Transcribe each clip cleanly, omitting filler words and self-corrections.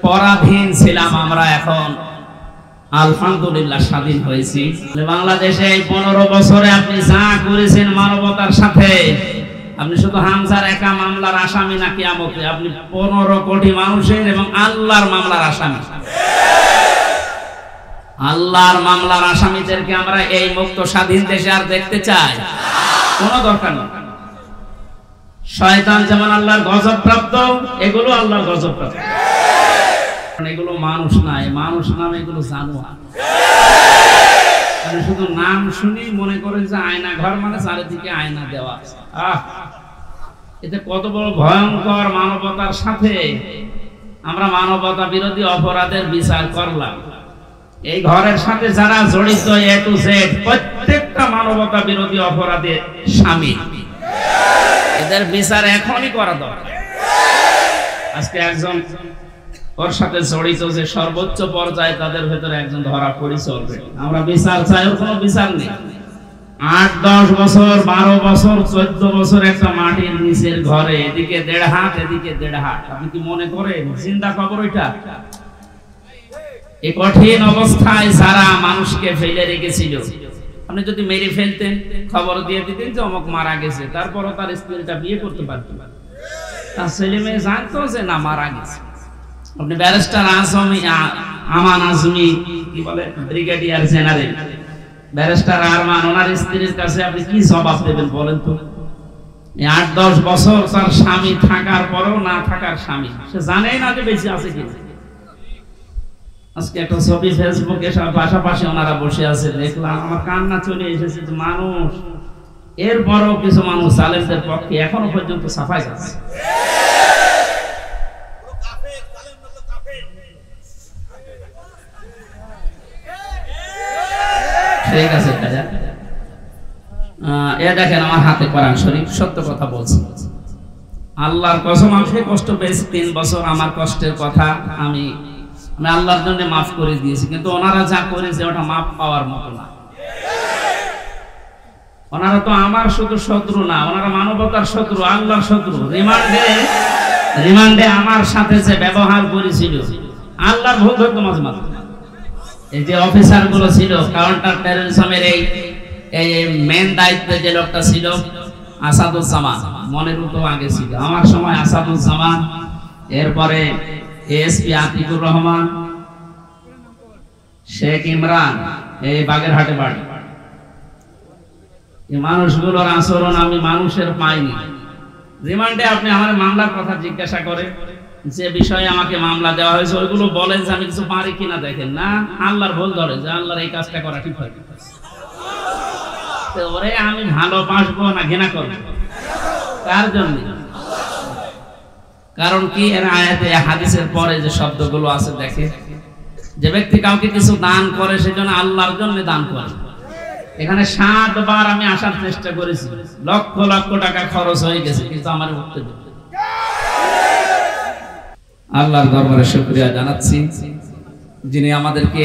পরাধীন ছিলাম আমরা, এখন আলহামদুলিল্লাহ স্বাধীন হয়েছি। বাংলাদেশে এই 15 বছরে আপনি যা করেছেন মানবতার সাথে, আপনি শুধু হামজার একা মামলার আসামি না, কিয়ামতে আপনি 15 কোটি মানুষের এবং আল্লাহর মামলার আসামি। আল্লাহর মামলার আসামিদেরকে আমরা এই মুক্ত স্বাধীন দেশে আর দেখতে চাই? কোনো দরকার নেই। শয়তান যেমন আল্লাহর গজব প্রাপ্ত, এগুলো আল্লাহর গজব প্রাপ্ত। এগুলো মানুষ নাই, মানুষ নাম এগুলো জানোয়ার। শুধু নাম শুনি মনে করেন যে আয়না ঘর মানে চারিদিকে আয়না দেওয়া। এতে কত বড় ভয়ঙ্কর মানবতার সাথে আমরা মানবতা বিরোধী অপরাধের বিচার করলাম। এই ঘরের সাথে যারা জড়িত এ টু জেড প্রত্যেকটা মানবতা বিরোধী অপরাধের শামিল। এদের বিচার এখনই করা দরকার। আজকে একজন ওর সাথে জড়িত যে সর্বোচ্চ পর্যায়ে, তাদের ভেতরে একজন ধরা পড়ে চলবে। আমরা বিচার চাই, ওর কোনো বিচার নেই। 8-10 বছর, 12 বছর, 14 বছর একটা মাটির নিচের ঘরে, এদিকে 1.5 হাত, এদিকে 1.5 হাত। আপনি কি মনে করেন জিন্দা কবর ওইটা? এই কঠিন অবস্থায় যারা মানুষকে ফেলে রেখেছিল, আপনি যদি মেরে ফেলতেন, খবর দিয়ে দিতেন যে অমুক মারা গেছে, তারপরও তার স্ত্রীটা বিয়ে করতে পারতেন, তার ছেলে মেয়ে জানতো যে না মারা গেছে। আপনি ব্যারিস্টার আমান আজমি, কি বলে ব্রিগেডিয়ার জেনারেল ব্যারিস্টার আরমান, ওনার স্ত্রীর কাছে আপনি কি জবাব দেবেন বলেন তো? 8-10 বছর তার স্বামী থাকার পরেও না থাকার স্বামী, সে জানেই না যে বেঁচে আছে কি। আজকে একটা ছবি ফেসবুকে পাশাপাশি ওনারা বসে আছে, দেখলাম, আমার কান্না চলে এসেছে। মানুষ, এরপরও কিছু মানুষ জালেমদের পক্ষে এখনো পর্যন্ত সাফাই যাচ্ছে। ঠিক আছে, দেখেন আমার হাতে কোরআন শরীফ, সত্য কথা বলছি। আল্লাহর কসম, আমি কষ্ট পেয়েছি 3 বছর। আমার কষ্টের কথা আমি আল্লাহর জন্য মাফ করে দিয়েছি, কিন্তু ওনারা যা করেছে ওটা মাফ পাওয়ার মতো না। ওনারা তো আমার শুধু শত্রু না, ওনারা মানবতার শত্রু, আল্লাহর শত্রু। রিমান্ডে আমার সাথে যে ব্যবহার করেছিল, আল্লাহর ভুল ধরতো মাঝে মাঝে। এই যে অফিসার গুলো ছিল কাউন্টার টেররিজমের, এই মেন দায়িত্বে যে লোকটা ছিল আসাদুজ্জামান, মনের মতো আগে ছিল আমার সময় আসাদুজ্জামান, এরপরে এসপি আতিকুর রহমান, শেখ ইমরান, এই বাগেরহাটে বাড়ি। এই মানুষগুলোর আচরণ আমি মানুষের পাইনি। রিমান্ডে আপনি আমার মামলার কথা জিজ্ঞাসা করে, যে বিষয়ে আমাকে মামলা দেওয়া হয়েছে ওইগুলো বলেন যে আমি কিছু পারি কিনা, দেখেন না আল্লাহর ভুল ধরে যে আল্লাহর এই কাজটা করা ঠিক হয়। ওরে আমি ভালোবাসবো না ঘৃণা করবো কার জন্য? কারণ কি, এর আয়াতে হাদিসের পরে যে শব্দগুলো আছে, দেখে যে ব্যক্তি কাউকে কিছু দান করে সেজন্য আল্লাহর জন্য দান করে। এখানে 7 বার আমি আসার চেষ্টা করেছি, লক্ষ লক্ষ টাকা খরচ হয়ে গেছে, কিন্তু আমার উঠতে দেবে। আল্লাহর দরবারে শুকরিয়া জানাচ্ছি, যিনি আমাদেরকে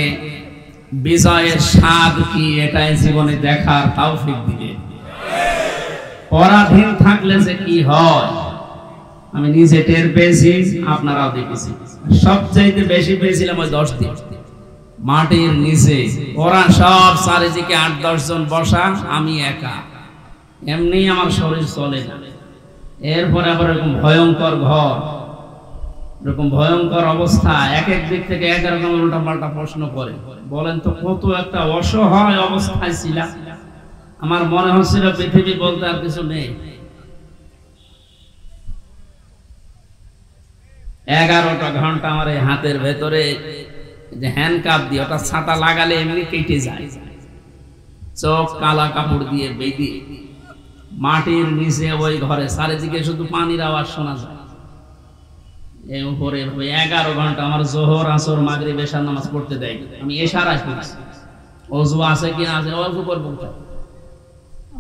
বিজয়ের স্বাদ কি এটাই জীবনে দেখার তৌফিক দিলেন। পরাধীন থাকলে যে কি হয় আমি নিজে টের পেয়েছি, আপনারাও দেখেছি। সবচেয়ে বেশি পেয়েছিলাম ওই 10 দিন মাটির নিচে। ওরা সব চারিদিকে 8-10 জন বসা, আমি একা। এমনি আমার শরীর চলে না। এরপরে আবার এরকম ভয়ঙ্কর ঘর, এরকম ভয়ঙ্কর অবস্থা, এক এক দিক থেকে এক রকম উল্টা পাল্টা প্রশ্ন করে। বলেন তো কত একটা অসহায় অবস্থায় ছিলাম। আমার মনে হচ্ছিল পৃথিবী বলতে আর কিছু নেই। 11টা ঘন্টা আমার এই হাতের ভেতরে যে হ্যান্ডকাপ দিয়ে, ওটা ছাতা লাগালে এমনি কেটে যায়। চোখ কালা কাপড় দিয়ে বেঁধে মাটির নিচে ওই ঘরে, চারিদিকে শুধু পানির আওয়াজ শোনা যায়। এই উপরে 11 ঘন্টা আমার জোহর, আসর, মাগরিব, এশার নামাজ পড়তে দেয়। আমি এশারায় পড়ছি, ওযু আছে কি না আছে, ওযু করব।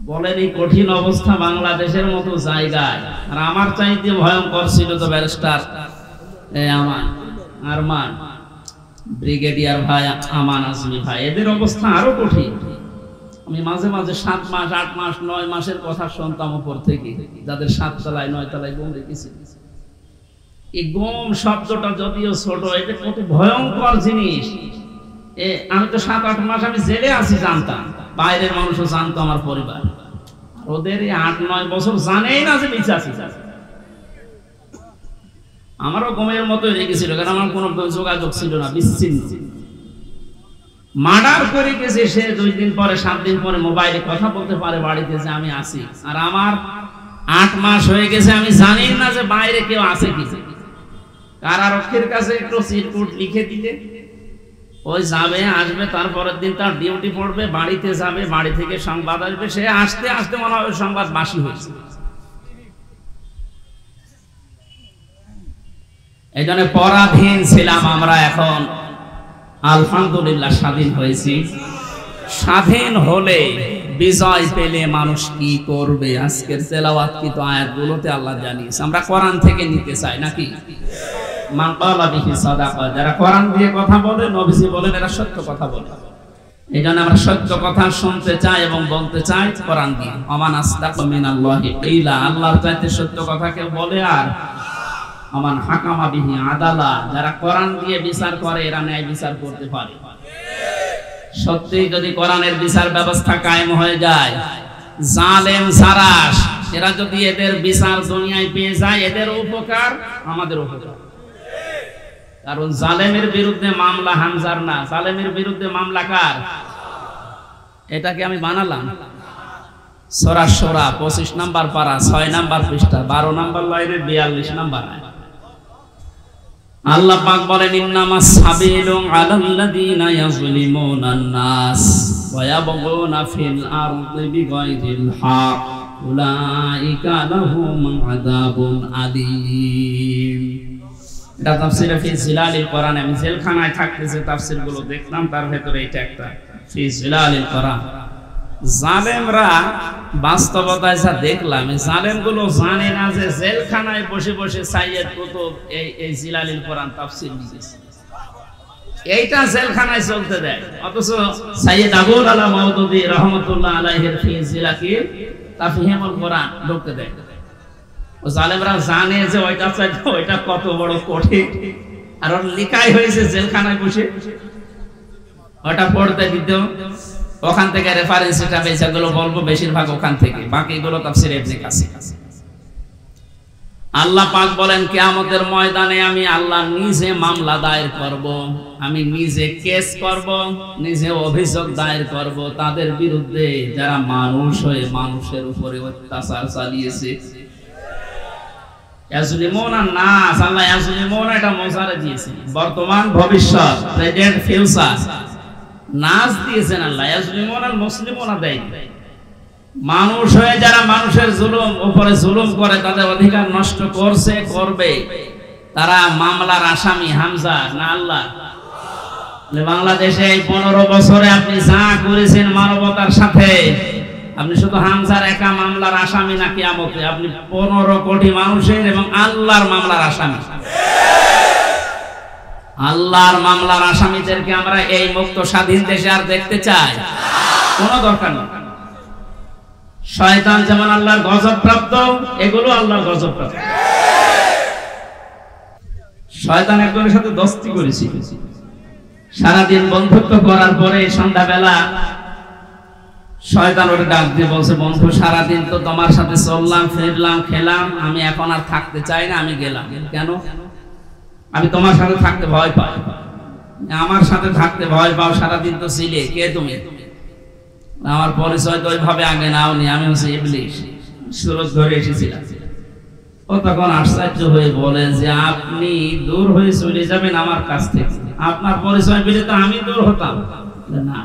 বলেন এই কঠিন অবস্থা বাংলাদেশের মতো জায়গায়, আর আমার চাইতে ভয়ঙ্কর ছিল তো ব্যারিস্টার আরমান, ব্রিগেডিয়ার ভাই আমান আজমি ভাই, এদের অবস্থা আরো কঠিন। আমি মাঝে মাঝে 7 মাস, 8 মাস, 9 মাসের কথা শুনতাম উপর থেকে, যাদের 7 তলায় 9 তলায় বোম রেখেছে। এই গম শব্দটা যদিও ছোট, এটা কত ভয়ঙ্কর জিনিস। আমি তো 7-8 মাস আমি জেলে আছি, জানতাম, বাইরের মানুষও জানতো, আমার পরিবার। ওদের 8-9 বছর জানেই না যে বেঁচে আছি। আমারও গমের মতো রেখেছিল, কারণ আমার কোনো যোগাযোগ ছিল না, বিচ্ছিন্ন। মার্ডার করে গেছে সে 2 দিন পরে 7 দিন পরে মোবাইলে কথা বলতে পারে বাড়িতে যে আমি আছি, আর আমার 8 মাস হয়ে গেছে, আমি জানি না যে বাইরে কেউ আছে কি। কারারক্ষীর কাছে একটু চিরকুট লিখে দিলে ওই যাবে আসবে, তারপরের দিন তার ডিউটি পড়বে, বাড়িতে যাবে, বাড়ি থেকে সংবাদ আসবে, সে আসতে আসতে মনে হবে সংবাদ বাসি হয়েছে। এই জন্য পরাধীন ছিলাম আমরা, এখন আলহামদুলিল্লাহ স্বাধীন হয়েছি। স্বাধীন হলে, বিজয় পেলে মানুষ কি করবে, আজকের তেলাওয়াতকৃত আয়াতগুলোতে আল্লাহ জানিয়েছে। আমরা কোরআন থেকে নিতে চাই নাকি? মান ক্বালা বিহি সাদাকা, যারা কোরআন দিয়ে কথা বলে, নবীজি বলেন এরা সত্য কথা বলে। এই জন্য আমরা সত্য কথা শুনতে চাই এবং বলতে চাই কোরআন দিয়ে। আমান আসদাকু মিনাল্লাহি কিলা, আল্লাহর চাইতে সত্য কথা কেউ বলে? আর আমান হাকামা বিহি আদালা, যারা কোরআন দিয়ে বিচার করে এরা ন্যায় বিচার করতে পারে। সত্যি যদি কোরআনের বিচার ব্যবস্থা কায়েম হয়ে যায়, জালেম সারাস এরা যদি এদের বিচার দুনিয়ায় পেয়ে যায়, এদের উপকার আমাদের উপকার। কারণ জালেমের বিরুদ্ধে মামলা হামজার না, জালেমের বিরুদ্ধে মামলা কার? এটাকে আমি বানালাম। সূরা শুরা 25 নম্বর পারা 6 নম্বর পৃষ্ঠা 12 নম্বর লাইনে 42 নম্বর আয়াত। আল্লাহ পাক বলেন, ইন্নামাস সাবিলু আলাল্লাযীনা ইয়াযলিমুনান নাস ওয়া ইয়াবগুনা ফিল আরদি বিগাইরিল হক উলাইকা লাহুম আযাবুন আলীম। এটা তাফসীরে ফি জিলালিল কোরআন। আমি জেলখানায় থাকতে যে তাফসীরগুলো দেখলাম তার ভেতরে এটা একটা, ফি জিলালিল কোরআন। জালেমরা বাস্তবতায় যা দেখলাম, এই জালেমগুলো জানে না যে জেলখানায় বসে বসে সাইয়্যিদ কুতুব এই জিলালিল কোরআন তাফসীর লিখেছে। এইটা জেলখানায় চলতে দেয়, অথচ সাইয়্যিদ আবুল আলা মাওদুদী রাহমাতুল্লাহ আলাইহির ফি জিলাকির তাফহিমুল কোরআন ঢুকতে দেয়। ও জালেমরা জানে যে ওইটা চাইতে ওইটা কত বড় কঠিন, আর ওর লিখাই হয়েছে জেলখানায় বসে, ওটা পড়তে দিত। ওখান থেকে রেফারেন্স হিসাবে যেগুলো বলবো বেশিরভাগ ওখান থেকে, বাকিগুলো তাফসীর ইবনে কাসির। আল্লাহ পাক বলেন, কিয়ামতের ময়দানে আমি আল্লাহ নিজে মামলা দায়ের করব, আমি নিজে কেস করব, নিজে অভিযোগ দায়ের করব তাদের বিরুদ্ধে যারা মানুষ হয়ে মানুষের উপরে অত্যাচার চালিয়েছে। ইয়াজলিমুনা নাস, আল্লাহ ইয়াজলিমুনা এটা মোজারে দিয়েছে, বর্তমান ভবিষ্যৎ, প্রেজেন্ট ফিউচার। নাস দিয়েছেন আল্লাহ, ইয়াজলিমুনা আল মুসলিমুনা দেয়। মানুষ হয়ে যারা মানুষের জুলুম উপরে জুলুম করে, তাদের অধিকার নষ্ট করছে, করবে, তারা মামলার আসামি হামজা না আল্লাহ? বাংলাদেশে এই 15 বছরে আপনি যা করেছেন মানবতার সাথে, আপনি শুধু হামজার একা মামলার আসামি না, কিয়ামতে আপনি 15 কোটি মানুষের এবং আল্লাহর মামলার আসামি। আল্লাহর মামলার আসামিদেরকে আমরা এই মুক্ত স্বাধীন দেশে আর দেখতে চাই? কোনো দরকার নেই। শয়তান যেমন আল্লাহর গজব প্রাপ্ত, এগুলো আল্লাহর গজব প্রাপ্ত। শয়তান একজনের সাথে দোস্তি করেছি, সারাদিন বন্ধুত্ব করার পরে সন্ধ্যাবেলা শয়তান ওর ডাক দিয়ে বলছে, বন্ধু সারাদিন তো তোমার সাথে চললাম ফিরলাম খেলাম, আমি এখন আর থাকতে চাই না, আমি গেলাম। কেন? আমি তোমার সাথে থাকতে ভয় পাই। আমার সাথে থাকতে ভয় পাও, সারাদিন তো ছিলে, কে তুমি? আমার পরিচয় তো ওইভাবে আগে নাওনি, আমি হচ্ছে ইবলিশ, সুরত ধরে এসেছিলাম। ও তখন আশ্চর্য হয়ে বলে যে, আপনি দূর হয়ে চলে যাবেন আমার কাছ থেকে, আপনার পরিচয় পেলে তো আমি দূর হতাম না।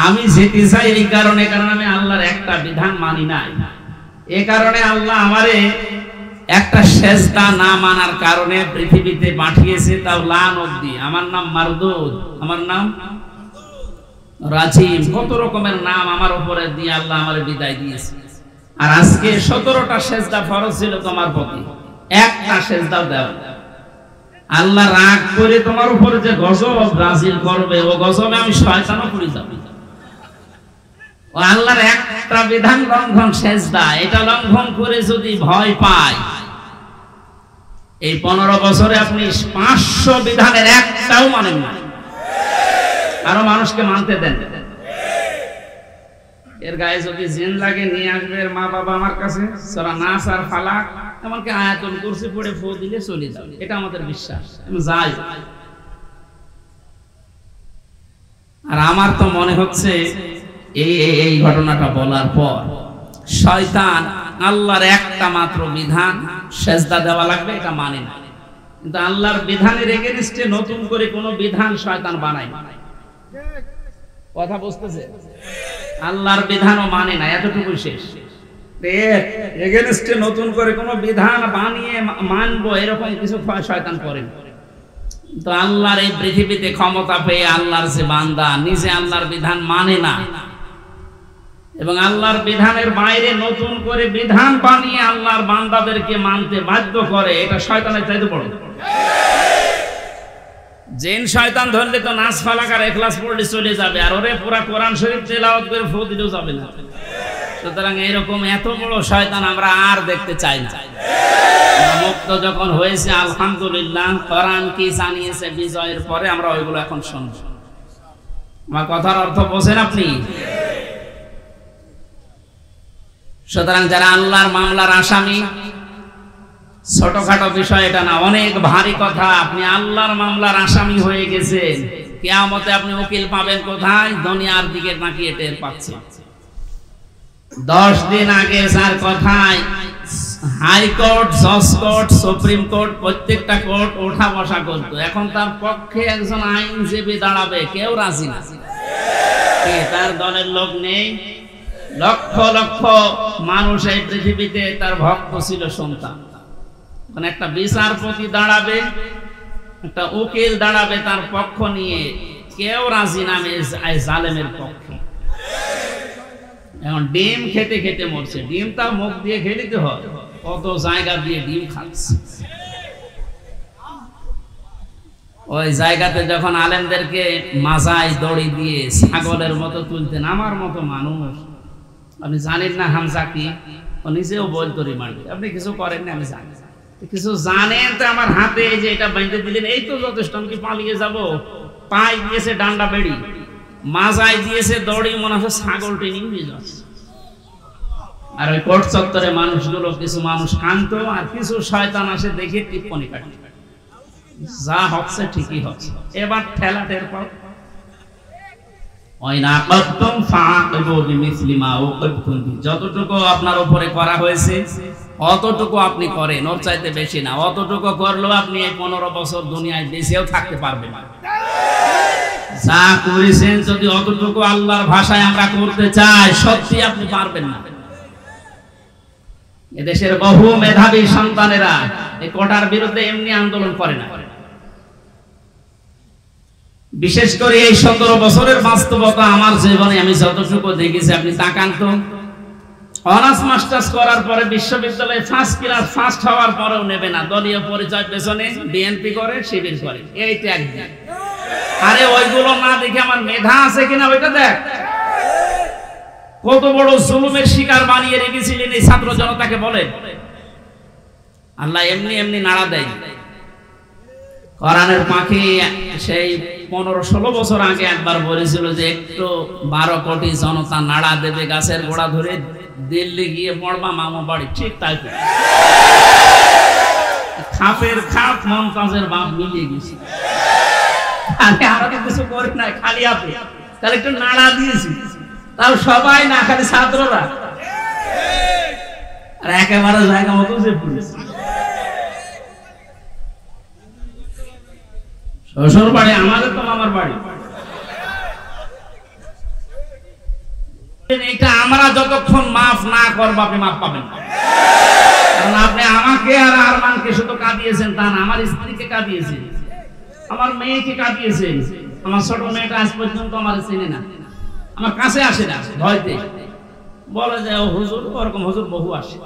আমি যেতে চাই এই কারণে, কারণ আমি আল্লাহর একটা বিধান মানি নাই। এ কারণে আল্লাহ আমারে একটা সেজদা না মানার কারণে পৃথিবীতে পাঠিয়েছে, তাও লানত দিয়ে। আমার নাম মারদুদ, আমার নাম রাজিম, কত রকমের নাম আমার উপরে দিয়ে আল্লাহ আমারে বিদায় দিয়েছে। আর আজকে 17টা সেজদা ফরজ ছিল তোমার প্রতি, একটা সেজদাও দাও। আল্লাহ রাগ করে তোমার উপরে যে গজব নাযিল করবে, ও গজবে আমি শয়তানও পড়ে যাব। ও আল্লাহর একটা বিধান লঙ্ঘন সেজদা, এটা লঙ্ঘন করে যদি ভয় পায়, এই 15 বছরে আপনি 500 বিধানের একটাও মানেন না, আরো মানুষকে মানতে দেন। এর গায়ে যদি জিন লাগে নিয়ে আসবে এর মা বাবা আমার কাছে, সূরা নাস আর ফালাক এমনকি আয়াতুল কুরসি পড়ে ফু দিলে চলে যাবে, এটা আমাদের বিশ্বাস। আমি যাই, আর আমার তো মনে হচ্ছে এই ঘটনাটা বলার পর শয়তান আল্লাহর একটা মাত্র বিধান সেজদা দেওয়া লাগবে এটা মানে না, কিন্তু আল্লাহর বিধানের এগেইনস্টে নতুন করে কোনো বিধান শয়তান বানায় না। কথা বুঝতেছে? আল্লাহর বিধানও মানে না, এতটুকু শেষ। এগেইনস্টে নতুন করে কোনো বিধান বানিয়ে মানবো এরকম কিছু শয়তান করে না। তো আল্লাহর এই পৃথিবীতে ক্ষমতা পেয়ে আল্লাহর যে বান্দা নিজে আল্লাহর বিধান মানে না এবং আল্লাহর বিধানের বাইরে নতুন করে বিধান বানিয়ে আল্লাহর বান্দাদেরকে মানতে বাধ্য করে, এটা শয়তানের চাইতে বড়। জিন শয়তান ধরলে তো নাস ফালাক আর ইখলাস পড়লে চলে যাবে, আর ওরে পুরা কোরআন শরীফ তেলাওয়াত করে ফু দিলেও যাবে না। সুতরাং এরকম এত বড় শয়তান আমরা আর দেখতে চাই না। মুক্ত যখন হয়েছে আলহামদুলিল্লাহ, কোরআন কি জানিয়েছে বিজয়ের পরে আমরা ওইগুলো এখন শুনব। আমার কথার অর্থ বোঝেন আপনি? সুতরাং যারা আল্লাহর মামলার আসামি, ছোটখাটো বিষয় এটা না, অনেক ভারী কথা। আপনি আল্লাহর মামলার আসামি হয়ে গেছেন, কিয়ামতে আপনি উকিল পাবেন কোথায়? দুনিয়ার দিকে তাকিয়ে টের পাচ্ছেন। 10 দিন আগে যার কথায় হাইকোর্ট, জজ কোর্ট, সুপ্রিম কোর্ট প্রত্যেকটা কোর্ট ওঠা বসা করতো, এখন তার পক্ষে একজন আইনজীবী দাঁড়াবে কেউ রাজি না। তার দলের লোক নেই। লক্ষ লক্ষ মানুষ এই পৃথিবীতে তার ভক্ত ছিল, সন্তান। মানে একটা বিচারপতি দাঁড়াবে, একটা উকিল দাঁড়াবে তার পক্ষ নিয়ে, কেউ রাজি নামে জালেমের পক্ষে। এখন ডিম খেতে খেতে মরছে, ডিম তার মুখ দিয়ে খেলিতে হয়, কত জায়গা দিয়ে ডিম খাচ্ছে। ওই জায়গাতে যখন আলেমদেরকে মাজায় দড়ি দিয়ে ছাগলের মতো তুলতেন, আমার মতো মানুষ, আপনি জানেন না হামজা কি, ও নিজেও বলতো রিমান্ডে, আপনি কিছু করেন না আমি জানি, কিছু জানেন তো আমার হাতে এই যে এটা বেঁধে দিলেন, এই তো যথেষ্ট, আমি কি পালিয়ে যাব? পায়ে দিয়েছে ডান্ডা বেড়ি, মাজায় দিয়েছে দড়ি, মনে হচ্ছে ছাগল টেনে নিয়ে যাচ্ছে। আর ওই কোর্ট চত্বরে মানুষগুলো, কিছু মানুষ কাঁদতো আর কিছু শয়তান আসে দেখে টিপ্পনি কাটে, যা হচ্ছে ঠিকই হচ্ছে, এবার ঠেলা টের পাও। যতটুকু আপনার উপরে করা হয়েছে অতটুকু আপনি করেন, ওর চাইতে বেশি না। অতটুকু করলেও আপনি এই 15 বছর দুনিয়ায় বেঁচেও থাকতে পারবেন না। যা করেছেন যদি অতটুকু আল্লাহর ভাষায় আমরা করতে চাই, সত্যি আপনি পারবেন না। এদেশের বহু মেধাবী সন্তানেরা এই কোটার বিরুদ্ধে এমনি আন্দোলন করে না। বিশেষ করে এই 17 বছরের বাস্তবতা আমার জীবনে আমি যতটুকু দেখেছি, আপনি তাকান তো, অনার্স মাস্টার্স করার পরে বিশ্ববিদ্যালয়ে ফার্স্ট ক্লাস ফার্স্ট হওয়ার পরেও নেবে না, দলীয় পরিচয় পেছনে বিএনপি করে, শিবির করে, এইটা একদিন। আরে ওইগুলো না দেখে আমার মেধা আছে কিনা ওইটা দেখ। কত বড় জুলুমের শিকার বানিয়ে রেখেছিলেন এই ছাত্র জনতাকে বলেন। আল্লাহ এমনি এমনি নাড়া দেয়। কোরআনের পাখি সেই 15-16 বছর আগে একবার বলেছিল যে একটু 12 কোটি জনতা নাড়া দেবে গাছের গোড়া ধরে, দিল্লি গিয়ে পড়বা মামা বাড়ি। ঠিক তাই, খাপের খাপ মমতাজের বাপ মিলিয়ে গেছে। আমরা তো কিছু করি নাই, খালি আপনি তাহলে একটু নাড়া দিয়েছি, তাও সবাই না, খালি ছাত্ররা, আর একেবারে জায়গা মতো যে পুলিশ। শ্বশুর বাড়ি আমাদের তো মামার বাড়ি, এটা আমরা যতক্ষণ মাফ না করবো আপনি মাফ পাবেন না। কারণ আপনি আমাকে আর আরমানকে শুধু কাঁদিয়েছেন তা না, আমার স্ত্রীকে কাঁদিয়েছেন, আমার মেয়েকে কাঁদিয়েছেন। আমার ছোট মেয়েটা আজ পর্যন্ত আমার চেনে না, আমার কাছে আসে না, ভয়তে বলে যে ও হুজুর, ওরকম হুজুর বহু আসে।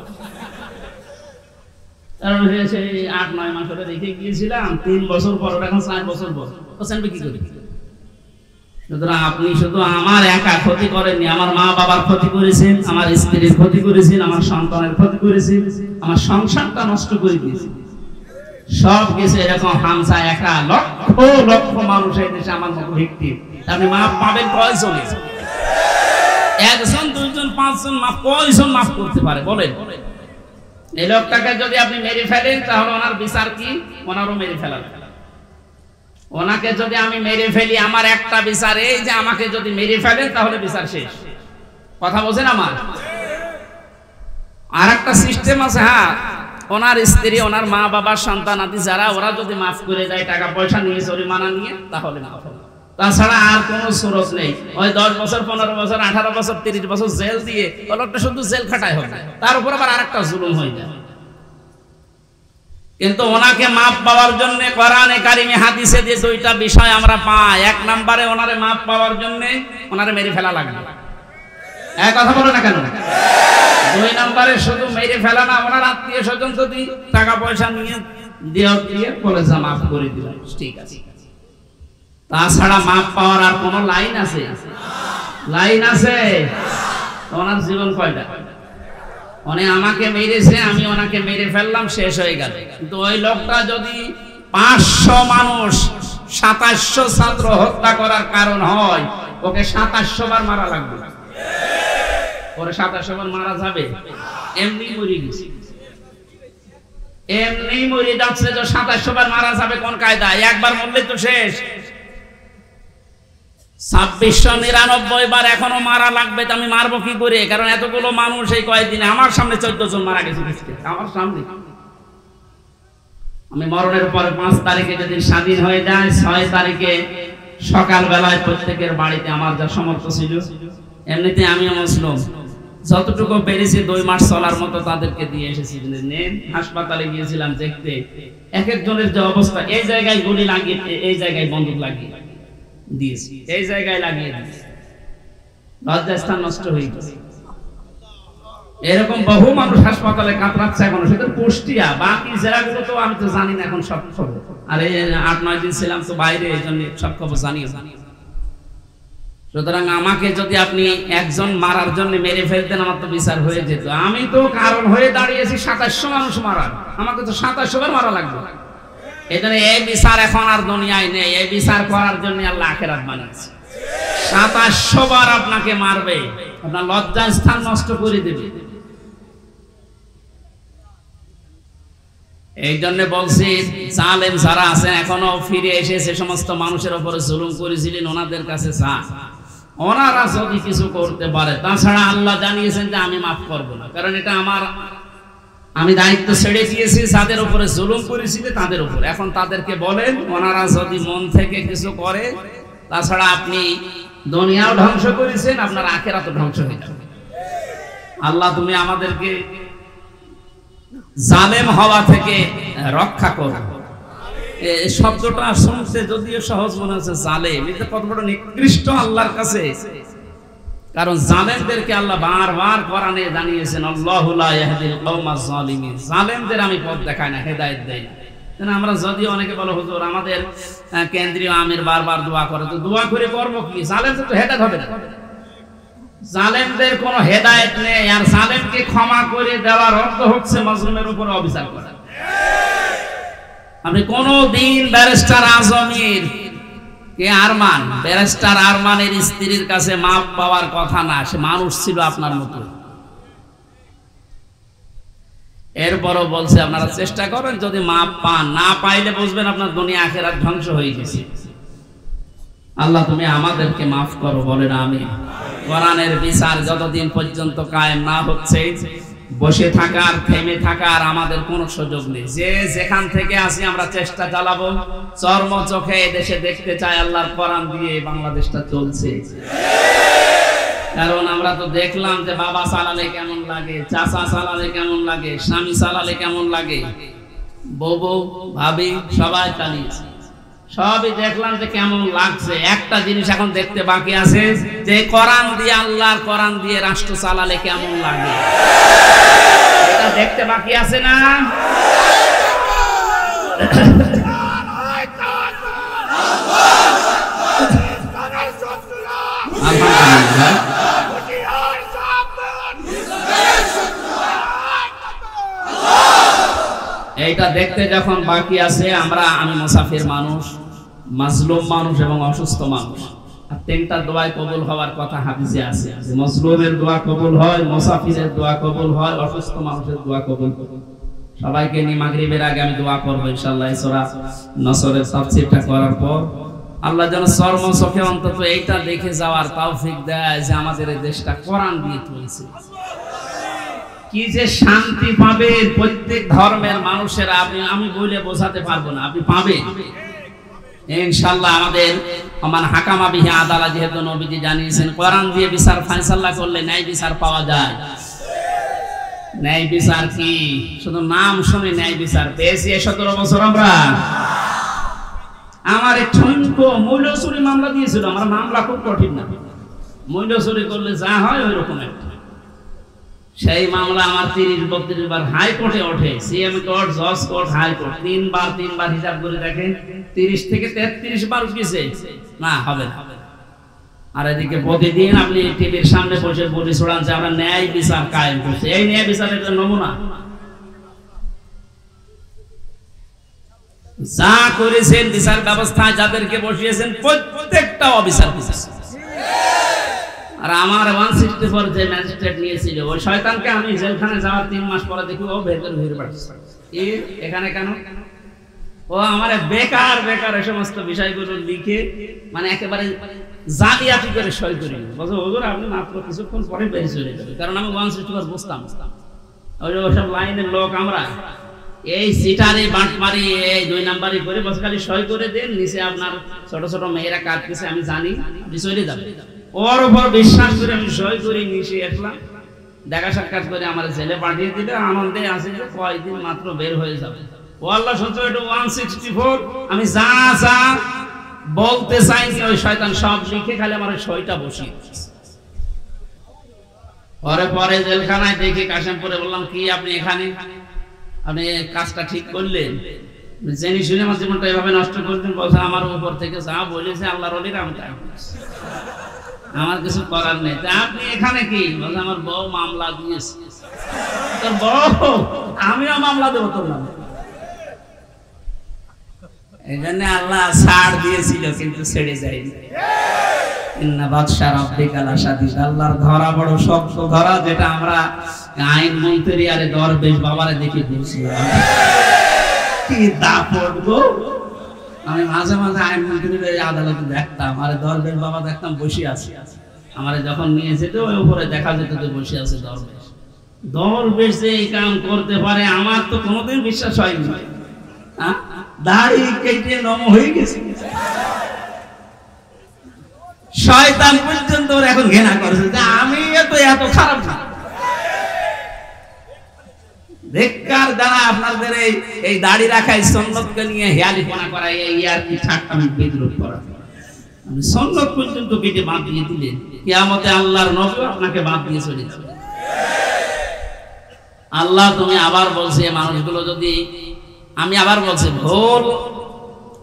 কারণ হয়েছে 8-9 মাস ধরে রেখে গিয়েছিলাম, 3 বছর পর, এখন 4 বছর পর, জানবে কি করি। সুতরাং আপনি শুধু আমার একা ক্ষতি করেননি, আমার মা বাবার ক্ষতি করেছেন, আমার স্ত্রীর ক্ষতি করেছেন, আমার সন্তানের ক্ষতি করেছেন, আমার সংসারটা নষ্ট করে দিয়েছেন। সব কিছু এরকম হামসা একা লক্ষ লক্ষ মানুষ এই দেশে আমার মতো ভিক্টিম, আপনি মাফ পাবেন কয়জনে? একজন, দুইজন, পাঁচজন মাফ, কয়জন মাফ করতে পারে বলেন? এই লোকটাকে যদি আপনি মেরে ফেলেন তাহলে ওনার বিচার কি? ওনারও মেরে ফেলা। ওনাকে যদি আমি মেরে ফেলি, আমার একটা বিচার এই যে আমাকে যদি মেরে ফেলেন তাহলে বিচার শেষ। কথা বলছেন আমার? আর একটা সিস্টেম আছে, হ্যাঁ, ওনার স্ত্রী, ওনার মা বাবা, সন্তান আদি যারা, ওরা যদি মাফ করে দেয় টাকা পয়সা নিয়ে, জরিমানা নিয়ে, তাহলে মাফ হবে। তাছাড়া আর কোন সুরত নেই। ওই 10 বছর, 15 বছর, 18 বছর, 30 বছর জেল দিয়ে লোকটা শুধু জেল খাটাই হবে, তার উপর আবার আরেকটা জুলুম হয়ে যায়। কিন্তু ওনাকে মাফ পাওয়ার জন্য কোরআনে কারিমে হাদিসে দিয়ে দুইটা বিষয় আমরা পাই। এক নম্বরে ওনারে মাফ পাওয়ার জন্য ওনারে মেরে ফেলা লাগবে। এক কথা বলো না কেন? দুই নম্বরে শুধু মেরে ফেলা না, ওনার আত্মীয় স্বজন যদি টাকা পয়সা নিয়ে দিয়ে বলে যা মাফ করে দিলাম, ঠিক আছে। তাছাড়া মাফ পাওয়ার আর কোন লাইন আছে? লাইন আছে? ওনার জীবন কয়টা? উনি আমাকে মেরেছে, আমি ওনাকে মেরে ফেললাম, শেষ হয়ে গেল। কিন্তু ওই লোকটা যদি 500 মানুষ, 2700 ছাত্র হত্যা করার কারণ হয়, ওকে 2700 বার মারা লাগবে। ওরে 2700 বার মারা যাবে? এমনি মরে গেছে, এমনি মরে যাচ্ছে। তো 2700 বার মারা যাবে কোন কায়দায়? একবার মরলে তো শেষ। 2699 বার এখনো মারা লাগবে। তো আমি মারবো কি করে? কারণ এতগুলো মানুষ এই কয়েকদিনে আমার সামনে 14 জন মারা গেছে, আমার সামনে। আমি মরণের পরে 5 তারিখে যেদিন স্বাধীন হয়ে যায়, 6 তারিখে সকাল বেলায় প্রত্যেকের বাড়িতে আমার যা সমর্থ ছিল, এমনিতে আমিও মুসলিম, যতটুকু পেরেছি 2 মাস চলার মতো তাদেরকে দিয়ে এসেছি। হাসপাতালে গিয়েছিলাম দেখতে, এক একজনের যে অবস্থা, এই জায়গায় গুলি লাগিয়ে, এই জায়গায় বন্দুক লাগিয়ে দিয়েছি, এই জায়গায় লাগিয়ে দিয়েছি, লজ্জাস্থান নষ্ট হয়ে গেছে। এরকম বহু মানুষ হাসপাতালে কাতরাচ্ছে এখনো। সেটা কুষ্টিয়া, বাকি জেলাগুলো তো আমি তো জানি না এখন সব খবর। আর এই 8-9 দিন ছিলাম তো বাইরে, এই জন্য সব খবর জানি। সুতরাং আমাকে যদি আপনি একজন মারার জন্য মেরে ফেলতেন, আমার তো বিচার হয়ে যেত। আমি তো কারণ হয়ে দাঁড়িয়েছি 2700 মানুষ মারার, আমাকে তো 2700 বার মারা লাগবে। এই জন্য এই বিচার এখন আর দুনিয়ায় নেই। এই বিচার করার জন্য আল্লাহ আখিরাত বানিয়েছে। 2700 বার আপনাকে মারবে, আপনার লজ্জার স্থান নষ্ট করে দেবে। এই জন্য বলছি, জালেম যারা আছেন এখনো ফিরে এসে সে সমস্ত মানুষের উপরে জুলুম করেছিলেন, ওনাদের কাছে যান, ওনারা যদি কিছু করতে পারে। তাছাড়া আল্লাহ জানিয়েছেন যে আমি মাফ করব না, কারণ এটা আমার, আমি দায়িত্ব ছেড়ে দিয়েছি যাদের উপরে জুলুম করেছিল তাদের উপর। এখন তাদেরকে বলেন, ওনারা যদি মন থেকে কিছু করে, তাছাড়া আপনি দুনিয়াও ধ্বংস করেছেন, আপনার আখিরাতও ধ্বংস হয়ে যাবে। আল্লাহ তুমি আমাদেরকে জালেম হওয়া থেকে রক্ষা করো। এই শব্দটা শুনতে যদিও সহজ মনে হচ্ছে, জালেম, এটা কত বড় নিকৃষ্ট আল্লাহর কাছে। কারণ জালেমদেরকে আল্লাহ বারবার কোরআনে জানিয়েছেন, আল্লাহু লা ইয়াহদিল কওমাজ জালিমিন, জালেমদের আমি পথ দেখাই না, হেদায়েত দেই না। আমরা যদিও অনেকে বলে, হুজুর আমাদের কেন্দ্রীয় আমির বারবার দোয়া করে, তো দোয়া করে করব কি? জালেমদের তো হেদায়েত হবে না, জালেমদের কোনো হেদায়েত নেই। আর জালেমকে ক্ষমা করে দেওয়ার অর্থ হচ্ছে মাজলুমের উপর অবিচার করা। আপনি কোনদিন ব্যারিস্টার আজমির কে আরমান, ব্যারিস্টার আরমানের স্ত্রীর কাছে মাপ পাওয়ার কথা না, সে মানুষ ছিল আপনার মতো। এরপরও বলছে আপনারা চেষ্টা করেন, যদি মাপ পান, না পাইলে বুঝবেন আপনার দুনিয়া আখিরাত ধ্বংস হয়ে গেছে। আল্লাহ তুমি আমাদেরকে মাফ করো, বলেন আমিন। কোরআনের বিচার যতদিন পর্যন্ত কায়েম না হচ্ছে, বসে থাকার, থেমে থাকার আমাদের কোনো সুযোগ নেই। যে যেখান থেকে আসি আমরা চেষ্টা চালাবো, চর্ম চোখে এদেশে দেখতে চাই আল্লাহর কোরআন দিয়ে বাংলাদেশটা চলছে। কারণ আমরা তো দেখলাম যে বাবা চালালে কেমন লাগে, চাচা চালালে কেমন লাগে, স্বামী চালালে কেমন লাগে, বউ ভাবি সবাই চালিয়েছে, সবই দেখলাম যে কেমন লাগছে। একটা জিনিস এখন দেখতে বাকি আছে, যে কোরআন দিয়ে, আল্লাহর কোরআন দিয়ে রাষ্ট্র চালালে কেমন লাগে, এটা দেখতে বাকি আছে না? আলহামদুলিল্লাহ। এই এটা দেখতে যখন বাকি আছে, আমি মুসাফির মানুষ, মাজলুম মানুষ এবং অসুস্থ মানুষ, আর তিনটা দোয়াই কবুল হওয়ার কথা হাদিসে আছে। মাজলুমের দোয়া কবুল হয়, মুসাফিরের দোয়া কবুল হয়, অসুস্থ মানুষের দোয়া কবুল হয়। সবাইকে নিয়ে মাগরিবের আগে আমি দোয়া করব ইনশাআল্লাহ। সূরা নসরের তাফসীরটা করার পর আল্লাহ যেন চর্ম চোখে অন্তত এইটা দেখে যাওয়ার তৌফিক দেয় যে আমাদের এই দেশটা কোরআন দিয়ে চলছে। কি যে শান্তি পাবে প্রত্যেক ধর্মের মানুষেরা, আমি বলে বোঝাতে পারবো না, আপনি পাবেন ইনশাআল্লাহ। আমাদের আমান হাকামা বিহি আদালা, যেহেতু নবীজি জানিয়েছেন কোরআন দিয়ে বিচার ফায়সালা করলে ন্যায় বিচার পাওয়া যায়। ন্যায় বিচার কি শুধু নাম শুনে ন্যায় বিচার পেয়েছি 17 বছর আমরা। আমার এক ঠুনকো মূল্য চুরি মামলা দিয়েছিল। আমার মামলা খুব কঠিন না, মূল্য চুরি করলে যা হয় ওই রকম একটা। সেই মামলা আমার 30-32 বার হাইকোর্টে ওঠে, সিএম কোর্ট, জজ কোর্ট, হাইকোর্ট, তিনবার হিসাব করে দেখেন 30 থেকে 33 বার উঠেছে, না হবে না। আর এদিকে প্রতিদিন আপনি টিভির সামনে বসে বলি ছড়ান যে আমরা ন্যায় বিচার কায়েম করছি। এই ন্যায় বিচারের নমুনা যা করেছেন বিচার ব্যবস্থায়, যাদেরকে বসিয়েছেন প্রত্যেকটা অবিচার করেছে। আর আমার 164 যে ম্যাজিস্ট্রেট নিয়েছিল, ওই শয়তানকে আমি জেলখানে যাওয়ার 3 মাস পরে দেখি ও ভেতরে ঘুরে বেড়াচ্ছে। এখানে কেন? ও আমার বেকার এই সমস্ত বিষয়গুলো লিখে মানে একেবারে জালিয়াতি করে সই করে বলছে, হুজুর আপনি মাত্র কিছুক্ষণ পরে বেরিয়ে চলে যাবে। কারণ আমি 164 বুঝতাম, ওইসব লাইনের লোক আমরা। এই সিটারে বাঁটমারি, এই 2 নাম্বারই করে বস খালি সই করে দেন, নিচে আপনার ছোট ছোট মেয়েরা কাটতেছে, আমি জানি আপনি চলে যাবে। ওর উপর বিশ্বাস করে আমি সই করে নিচে আসলাম, দেখা সাক্ষাৎ করে আমার ছেলে পাঠিয়ে দিলে, আনন্দে আছে যে কয়েকদিন মাত্র বের হয়ে যাবে। ও আল্লাহ সত্য, এটা 164 আমি যা বলতে চাইছি ওই শয়তান সব লিখে খালি আমার সইটা বসিয়ে পরে জেলখানায় দেখে কাশেমপুরে বললাম, কি আপনি এখানে, আপনি কাজটা ঠিক করলেন? জেনে শুনে আমার জীবনটা এভাবে নষ্ট করতেন? বলছে আমার উপর থেকে যা বলেছে আল্লাহর ওলিরা আমি তাই বলেছি, আমার কিছু করার নেই। তা আপনি এখানে কি? বলছে আমার বউ মামলা দিয়েছে। তোর বউ? আমিও মামলা দেবো তোর নামে। এই জন্য আল্লাহ ছাড় দিয়েছিল কিন্তু ছেড়ে যায়নি। ইন্না বাদশা রাব্বিকা লাশাদীদ, আল্লাহর ধরা বড় শক্ত ধরা, যেটা আমরা আইন মন্ত্রী আরে দরবেশ বাবারে দেখে দিয়েছিলাম। কি দাপট গো! আমি মাঝে মাঝে আইন মন্ত্রীর আদালতে দেখতাম, আরে দরবেশ বাবা দেখতাম বসে আছে। আমারে যখন নিয়ে যেত ওই উপরে দেখা যেত যে বসে আছে দরবেশ যে এই কাম করতে পারে আমার তো কোনোদিন বিশ্বাস হয়নি। দাড়ি কেটে নম হয়ে গেছে, শয়তান পর্যন্ত এখন ঘৃণা করেছে যে আমি এত খারাপ না। বেকার দ্বারা আপনাদের এই দাড়ি রাখাই সুন্নতকে নিয়ে হেয়ালিপনা করা, এই আর কি ঠাট্টা বিদ্রুপ করা। আমি সুন্নত পর্যন্ত কেটে বাদ দিয়ে দিলেন, কিয়ামতে আল্লাহর নবী আপনাকে বাদ দিয়ে চলে যাবে। আল্লাহ তুমি আবার বলছে মানুষগুলো যদি, আমি আবার বলছি ভুল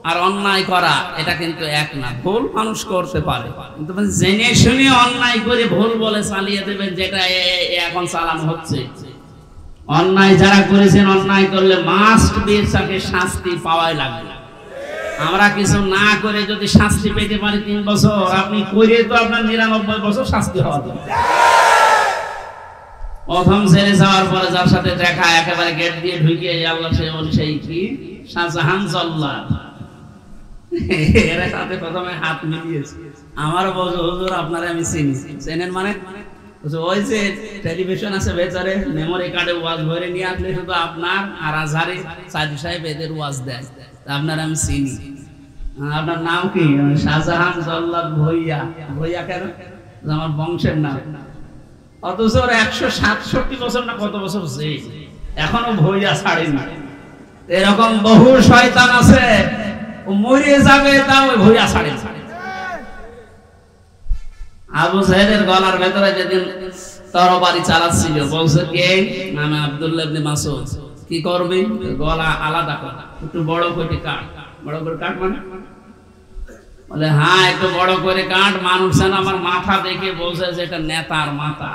আর অন্যায় করা এটা কিন্তু এক না। ভুল মানুষ করতে পারে, কিন্তু জেনে শুনে অন্যায় করে ভুল বলে চালিয়ে দেবেন, যেটা এখন চালানো হচ্ছে। অন্যায় যারা করেছেন, অন্যায় করলে মাস্ট বি তাকে শাস্তি পাওয়াই লাগবে। আমরা কিছু না করে যদি শাস্তি পেতে পারি 3 বছর, আপনি করে তো আপনার 99 বছর শাস্তি হওয়া দরকার। প্রথম ছেড়ে যাওয়ার পরে যার সাথে দেখা, একেবারে গেট দিয়ে ঢুকে আল্লাহ সেই কি শাহজাহান জল্লাদ, এর সাথে প্রথমে হাত মিলিয়েছে। আমার বলছে, হুজুর আপনারে আমি চিনি। চেনেন মানে? ওই যে টেলিভিশন আছে ভেতরে, মেমোরি কার্ডে ওয়াজ ভরে নিয়ে আসলে শুধু আপনার আর আজহারি সাইদি সাহেব এদের ওয়াজ দেয়, আপনার আমি চিনি। আপনার নাম কি? শাহজাহান জল্লাদ ভুইয়া। ভুইয়া কেন? আমার বংশের নাম। অথচ 167 বছর না কত বছর যে এখনো ভুইয়া ছাড়েনি। এরকম বহু শয়তান আছে, ও মরে যাবে তাও ভুইয়া ছাড়ে। আবু জাহেলের গলার ভেতরে যেদিন তরবারি চালাচ্ছিল, বলছে কে? নামে আব্দুল্লাহ ইবনে মাসউদ। কি করবে? গলা আলাদা কর, একটু বড় করে কাট। বড় করে কাট মানে? বলে হ্যাঁ একটু বড় করে কাট। মানুষ যেন আমার মাথা দেখে বলছে যে এটা নেতার মাথা।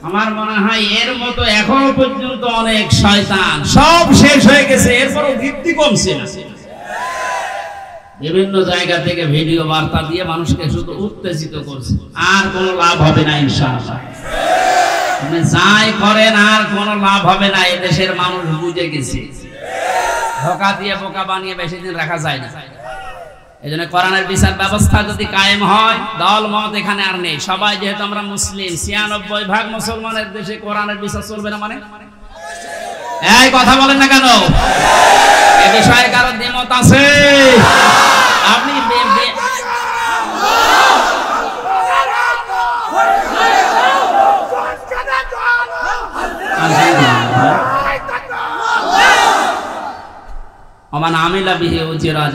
আমার মনে হয় এর মতো এখনো পর্যন্ত অনেক শয়তান, সব শেষ হয়ে গেছে, এরপরও ভিত্তি কমছে না। বিভিন্ন জায়গা থেকে ভিডিও বার্তা দিয়ে মানুষকে শুধু উত্তেজিত করছে, আর কোনো লাভ হবে না ইনশাআল্লাহ। আপনি যাই করেন আর কোনো লাভ হবে না, এই দেশের মানুষ বুঝে গেছে। ধোঁকা দিয়ে বোকা বানিয়ে বেশি দিন রাখা যায় না। এই জন্য কোরআনের বিচার ব্যবস্থা যদি কায়েম হয়, দল মত এখানে আর নেই। সবাই যেহেতু আমরা মুসলিম, ৯৬% মুসলমানের দেশে কোরআনের বিচার চলবে না মানে? এই কথা বলেন না কেন? এ বিষয়ে কারো দ্বিমত আছে? আপনি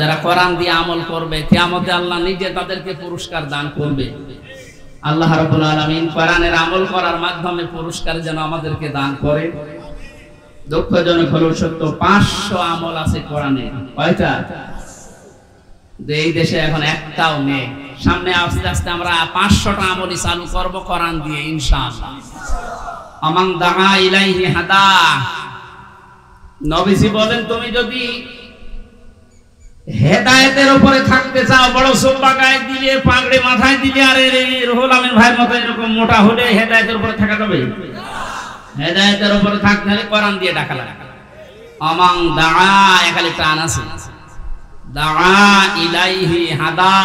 যারা কোরআন দিয়ে আমল করবে, কিয়ামতে আল্লাহ নিজে তাদেরকে পুরস্কার দান করবে। আল্লাহ রাব্বুল আলামিন কোরআনের আমল করার মাধ্যমে পুরস্কার যেন আমাদেরকে দান করে। দুঃখজনক হলো সত্য, 500 আমল আছে কোরআনে। কয়টা? এই দেশে এখন একটাও নেই। সামনে আস্তে আস্তে আমরা 500টা আমলই চালু করব কোরআন দিয়ে ইনশাআল্লাহ। আমান দাআ ইলাইহি হাদা। নবীজি বলেন, তুমি যদি হেদায়েতের উপরে থাকতে চাও, বড় সোম্বা গায়ে দিলে, পাগড়ি মাথায় দিলে, আর রুহুল আমিন ভাইয়ের মতো এরকম মোটা হলে হেদায়েতের উপরে থাকা যাবে? হেদায়েতের উপরে থাকতে হলে কোরআন দিয়ে ডাকা লাগে। আমান দাআ, এখানে টান আছে, দাআ ইলাইহি হাদা।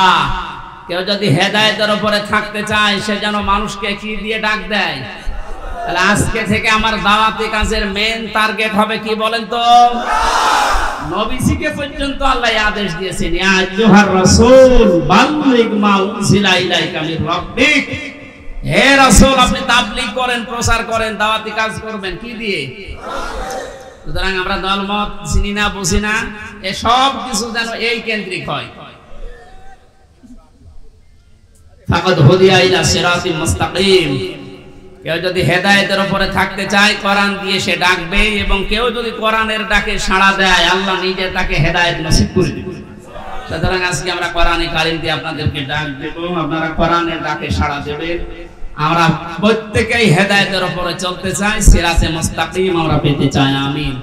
কেউ যদি হেদায়েতের উপরে থাকতে চায়, সে যেন মানুষকে কি দিয়ে ডাক দেয়? তাহলে আজকে থেকে আমার দাওয়াতি কাজের মেইন টার্গেট হবে কি বলেন তো? নবীজিকে পর্যন্ত আল্লাহ আদেশ দিয়েছেন, ইয়া আইয়ুহার রাসূল বাল্লিগ মা উনজিলা ইলাইকা মির রাব্বিক। হে রাসূল, আপনি তাবলীগ করেন, প্রচার করেন, দাওয়াতি কাজ করবেন কি দিয়ে? সুতরাং আমরা দলমত চিনি না, বুঝি না, এই সব কিছু যেন এই কেন্দ্রিক হয়। ফাকাদ হুদিয়া ইলা সিরাতিল মুস্তাকিম। কেউ যদি হেদায়েতের উপরে থাকতে চায়, কোরআন দিয়ে সে ডাকবে, এবং কেউ যদি কোরআনের ডাকে সাড়া দেয়, আল্লাহ নিজে তাকে হেদায়েত নসিব করে দিবেন। সুতরাং আজকে আমরা কোরআনে কারীম দিয়ে আপনাদেরকে ডাক দেব, আপনারা কোরআনের ডাকে সাড়া দেবেন। আমরা প্রত্যেকেই হেদায়েতের উপরে চলতে চাই, সিরাতে মুস্তাকিম আমরা পেতে চাই। আমিন।